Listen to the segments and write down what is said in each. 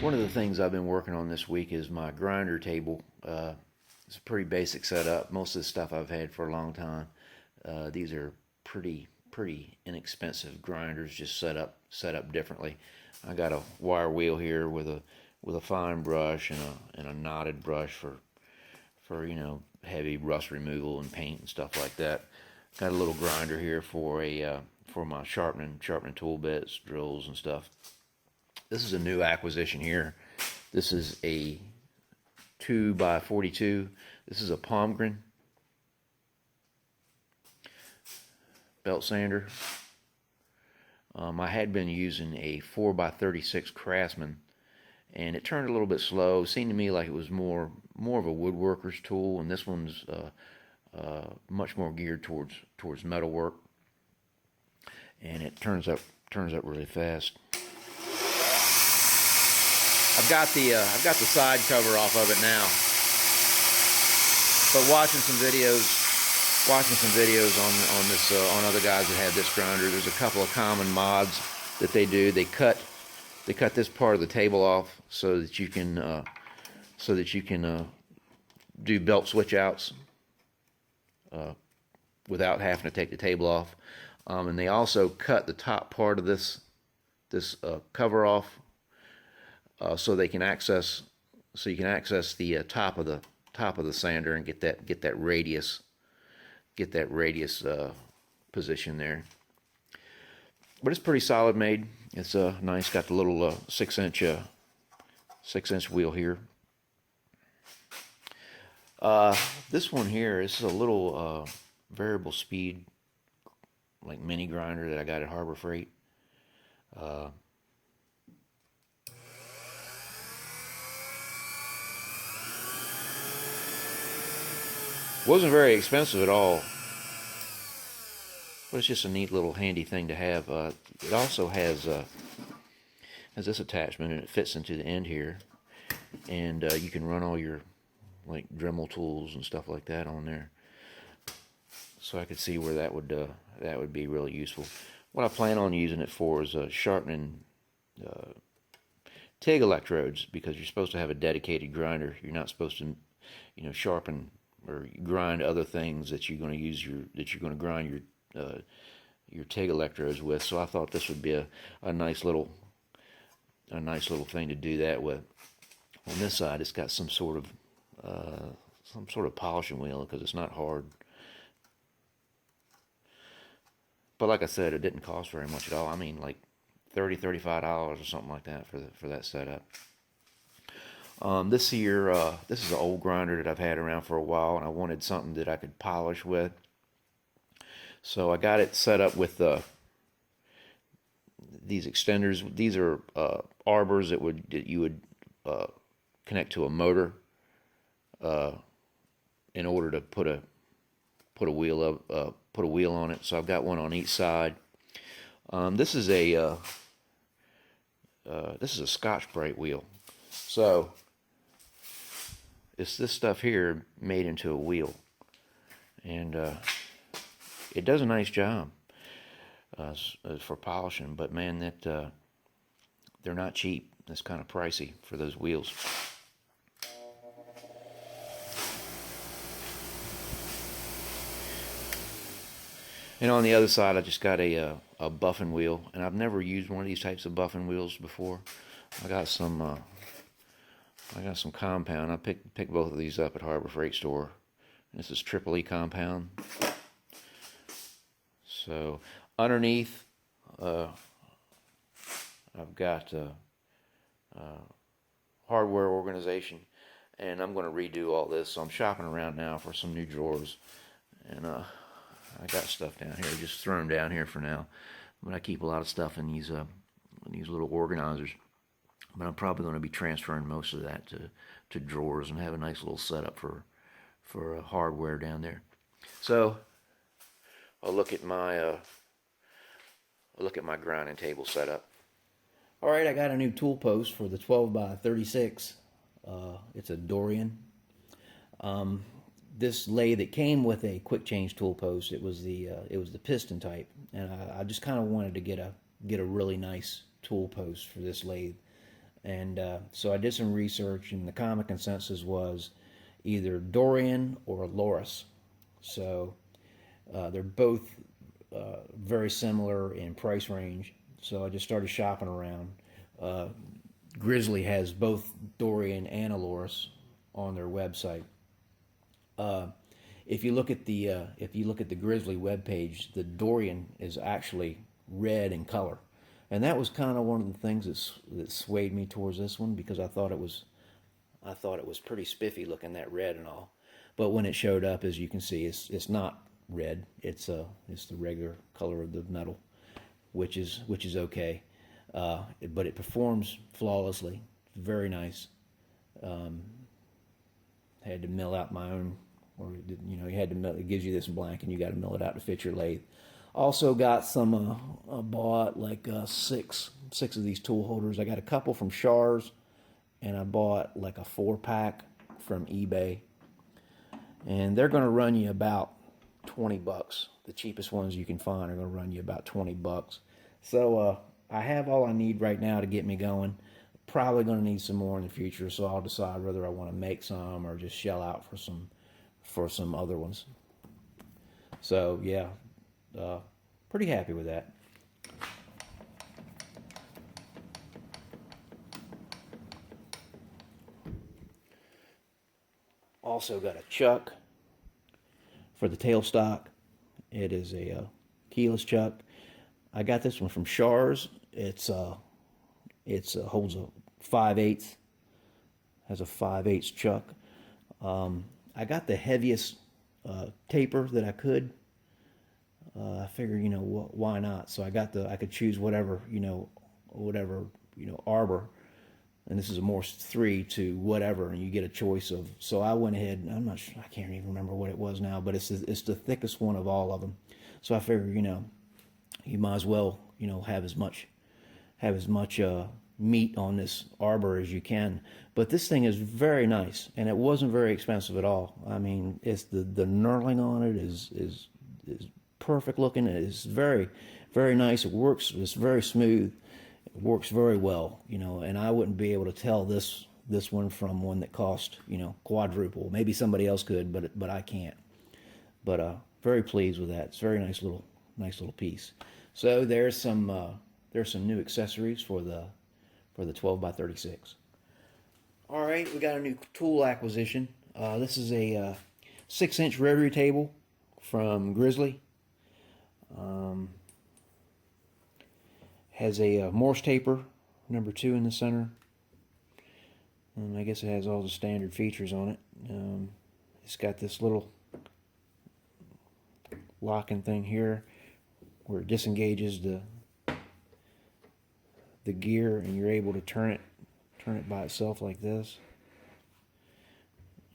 One of the things I've been working on this week is my grinder table. It's a pretty basic setup. Most of the stuff I've had for a long time. These are pretty inexpensive grinders, just set up differently. I got a wire wheel here with a fine brush and a knotted brush for heavy rust removal and paint and stuff like that. Got a little grinder here for my sharpening tool bits, drills and stuff. This is a new acquisition here. This is a 2x42. This is a Palmgren belt sander. I had been using a 4x36 Craftsman, and it turned a little bit slow. It seemed to me like it was more of a woodworker's tool, and this one's much more geared towards metal work, and it turns up really fast. I've got the side cover off of it now, but watching some videos on other guys that have this grinder, there's a couple of common mods that they do. They cut this part of the table off so that you can do belt switch outs without having to take the table off. And they also cut the top part of this cover off so you can access the top of the sander and get that radius position there. But it's pretty solid made. It's nice. Got the little 6-inch wheel here. This one here, this is a little variable speed, like mini grinder that I got at Harbor Freight. Wasn't very expensive at all, but it's just a neat little handy thing to have. It also has this attachment, and it fits into the end here, and you can run all your like Dremel tools and stuff like that on there. So I could see where that would be really useful. What I plan on using it for is sharpening TIG electrodes, because you're supposed to have a dedicated grinder. You're not supposed to, sharpen or grind other things that you're going to grind your TIG electrodes with. So I thought this would be a nice little thing to do that with. On this side, it's got some sort of polishing wheel because it's not hard. But like I said, it didn't cost very much at all. I mean, like $35 or something like that for that setup. This is an old grinder that I've had around for a while, and I wanted something that I could polish with. So I got it set up with these extenders. These are arbors that you would connect to a motor in order to put a wheel on it. So I've got one on each side. This is a Scotchbrite wheel. So it's this stuff here made into a wheel, and it does a nice job for polishing. But man, they're not cheap. It's kind of pricey for those wheels. And on the other side, I just got a buffing wheel, and I've never used one of these types of buffing wheels before. I got some compound. I picked both of these up at Harbor Freight store. This is Triple E compound. So underneath, I've got hardware organization, and I'm going to redo all this. So I'm shopping around now for some new drawers, and I got stuff down here. Just throw them down here for now. But I keep a lot of stuff in these little organizers. But I'm probably going to be transferring most of that to drawers and have a nice little setup for hardware down there. So I'll look at my grinding table setup. All right, I got a new tool post for the 12x36. It's a Dorian. This lathe that came with a quick change tool post. It was the piston type, and I just kind of wanted to get a really nice tool post for this lathe. And so I did some research, and the common consensus was either Dorian or Loris. So they're both very similar in price range. So I just started shopping around. Grizzly has both Dorian and a Loris on their website. If you look at the Grizzly webpage, the Dorian is actually red in color, and that was kind of one of the things that swayed me towards this one, because I thought it was pretty spiffy looking, that red and all. But when it showed up, as you can see, it's not red. It's the regular color of the metal, which is okay. But it performs flawlessly. Very nice. Had to mill out my own, or you had to mill. It gives you this blank, and you got to mill it out to fit your lathe. Also got some. I bought like six of these tool holders. I got a couple from Shars, and I bought like a 4-pack from eBay. And they're going to run you about $20. The cheapest ones you can find are going to run you about $20. So I have all I need right now to get me going. Probably going to need some more in the future, so I'll decide whether I want to make some or just shell out for some other ones. So yeah, pretty happy with that. Also got a chuck for the tailstock. It is a keyless chuck. I got this one from Shars. It's holds a 5/8, has a 5/8 chuck. I got the heaviest taper that I could. I figured, why not? So I could choose whatever arbor, and this is a Morse 3 to whatever, and you get a choice of. So I went ahead, and I'm not sure, I can't even remember what it was now, but it's the thickest one of all of them. So I figured, you might as well, have as much meat on this arbor as you can. But this thing is very nice, and it wasn't very expensive at all. I mean, it's the knurling on it is perfect looking. It is very, very nice. It works. It's very smooth. It works very well, and I wouldn't be able to tell this one from one that cost, quadruple. Maybe somebody else could, but I can't. But very pleased with that. It's a very nice little piece. So there's some new accessories for the 12x36. All right, we got a new tool acquisition. This is a 6-inch rotary table from Grizzly. Has a Morse taper, number 2 in the center. And I guess it has all the standard features on it. It's got this little locking thing here where it disengages the gear, and you're able to turn it by itself like this,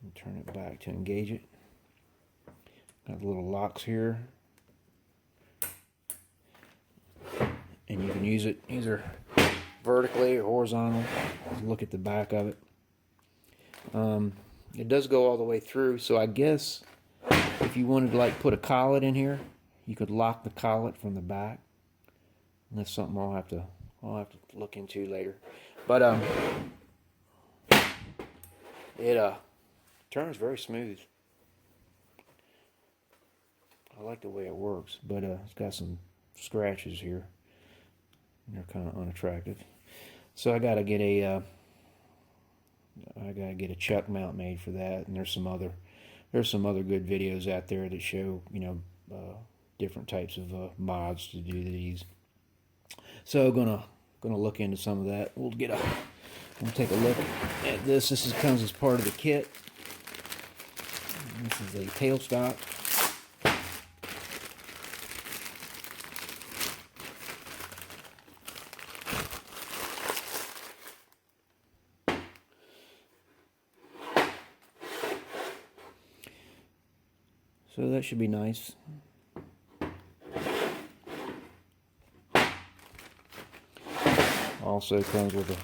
and turn it back to engage it. Got the little locks here, and you can use it either vertically or horizontally. Look at the back of it. It does go all the way through, so I guess if you wanted to put a collet in here, you could lock the collet from the back. And that's something I'll have to look into later. But it turns very smooth. I like the way it works, but it's got some scratches here. And they're kind of unattractive. So I gotta get a chuck mount made for that, and there's some other good videos out there that show different types of mods to do these. So gonna look into some of that. We'll take a look at this. This comes as part of the kit. This is a tailstock. So that should be nice. Also comes with a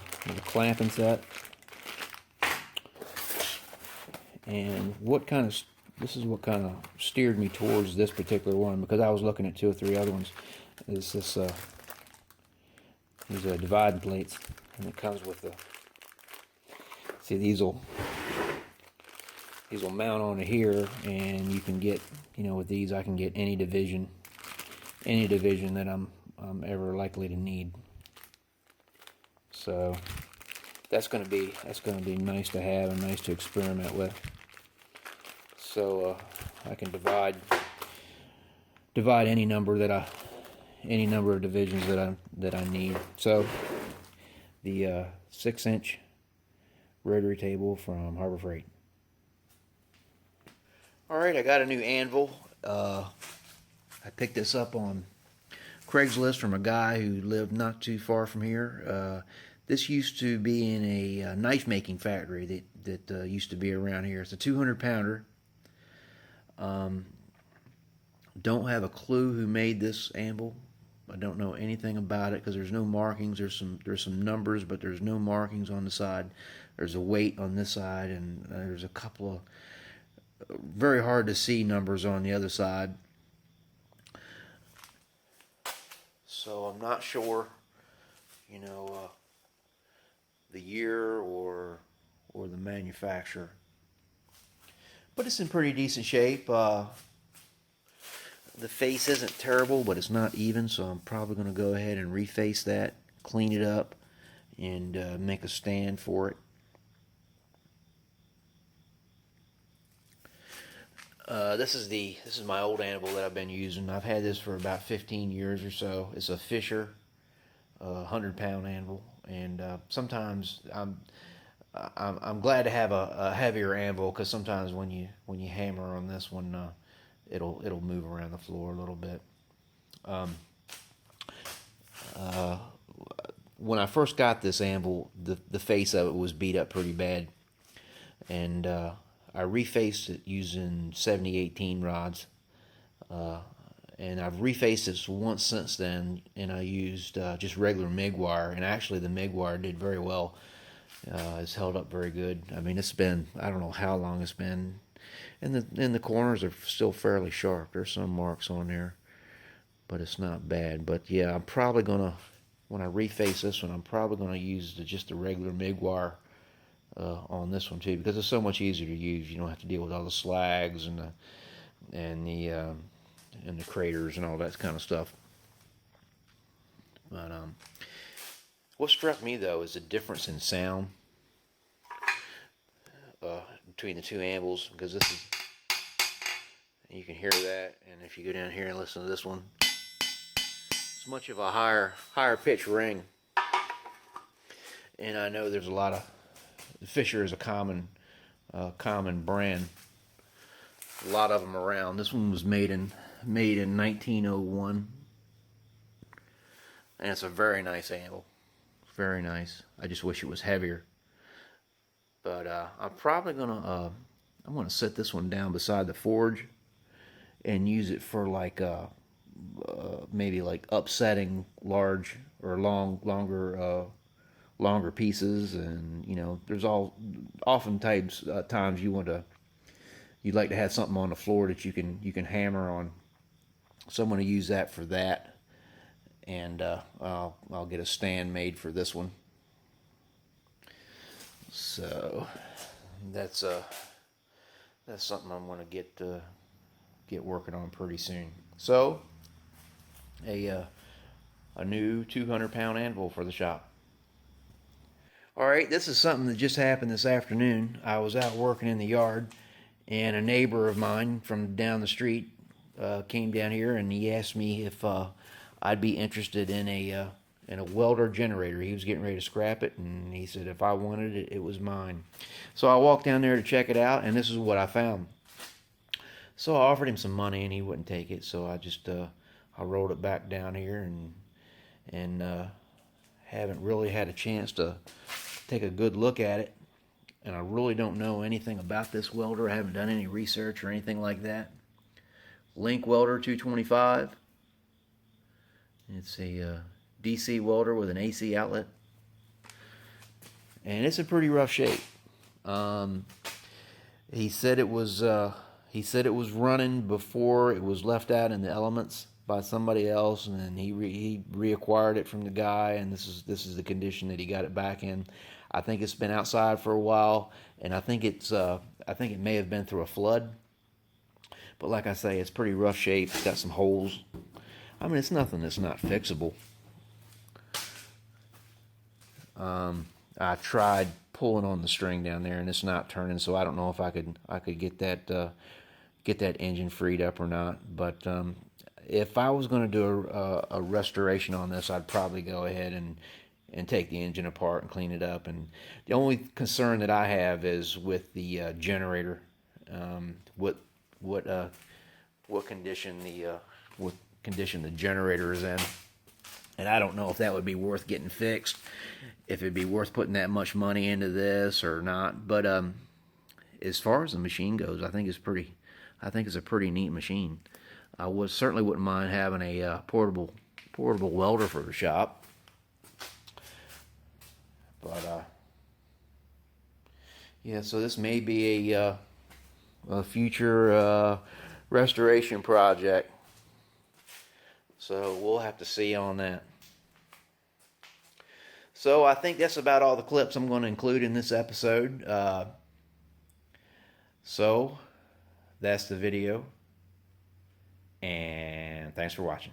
clamping set. And this is what kind of steered me towards this particular one, because I was looking at 2 or 3 other ones. Is this these dividing plates, and it comes with the, see, these will mount onto here, and you can get, you know, with these I can get any division that I'm ever likely to need. So that's going to be nice to have and nice to experiment with. So I can divide any number of divisions that I need. So the 6-inch rotary table from Harbor Freight. All right, I got a new anvil. I picked this up on Craigslist from a guy who lived not too far from here. This used to be in a knife making factory that used to be around here. It's a 200-pounder. Don't have a clue who made this anvil. I don't know anything about it because there's no markings. There's some numbers, but there's no markings on the side. There's a weight on this side, and there's a couple of very hard to see numbers on the other side. So I'm not sure, you know, the year or the manufacturer, but it's in pretty decent shape. The face isn't terrible, but it's not even, so I'm probably going to go ahead and reface that, clean it up, and make a stand for it. This is my old anvil that I've been using. I've had this for about 15 years or so. It's a Fisher 100-pound anvil, and sometimes I'm glad to have a heavier anvil, because sometimes when you hammer on this one, it'll move around the floor a little bit. When I first got this anvil, the face of it was beat up pretty bad, and I refaced it using 70-18 rods, and I've refaced this once since then, and I used just regular MIG wire, and actually the MIG wire did very well. It's held up very good. I mean, it's been, I don't know how long it's been, and the corners are still fairly sharp. There's some marks on there, but it's not bad. But yeah, I'm probably gonna, when I reface this one, I'm probably gonna use just the regular MIG wire on this one too, because it's so much easier to use. You don't have to deal with all the slags and the craters and all that kind of stuff. But what struck me though is the difference in sound between the two anvils, because this is, you can hear that, and if you go down here and listen to this one, it's much of a higher pitch ring. And I know there's a lot of, Fisher is a common brand. A lot of them around. This one was made in 1901, and it's a very nice anvil. Very nice. I just wish it was heavier. But I'm probably gonna I'm gonna set this one down beside the forge and use it for like maybe like upsetting large or longer pieces. And you know, there's oftentimes times you'd like to have something on the floor that you can hammer on. So I'm going to use that for that, and I'll get a stand made for this one. So that's something I'm going to get working on pretty soon. So a new 200-pound anvil for the shop. All right, this is something that just happened this afternoon. I was out working in the yard, and a neighbor of mine from down the street came down here, and he asked me if I'd be interested in a welder generator. He was getting ready to scrap it, and he said if I wanted it, it was mine. So I walked down there to check it out, and this is what I found. So I offered him some money, and he wouldn't take it. So I just I rolled it back down here, and haven't really had a chance to take a good look at it. And I really don't know anything about this welder. I haven't done any research or anything like that. Lincwelder 225. It's a DC welder with an AC outlet, and it's in pretty rough shape. He said it was running before it was left out in the elements, by somebody else, and then he reacquired it from the guy, and this is the condition that he got it back in. I think it's been outside for a while, and I think it may have been through a flood. But like I say, it's pretty rough shape. It's got some holes. I mean, it's nothing that's not fixable. I tried pulling on the string down there, and it's not turning. So I don't know if I could get that engine freed up or not. But if I was going to do a restoration on this, I'd probably go ahead and take the engine apart and clean it up. And the only concern that I have is with the generator. What condition the generator is in, and I don't know if that would be worth getting fixed, if it'd be worth putting that much money into this or not. But as far as the machine goes, I think it's a pretty neat machine. I certainly wouldn't mind having a portable welder for the shop. But yeah, so this may be a future restoration project. So we'll have to see on that. So I think that's about all the clips I'm going to include in this episode. So that's the video. And thanks for watching.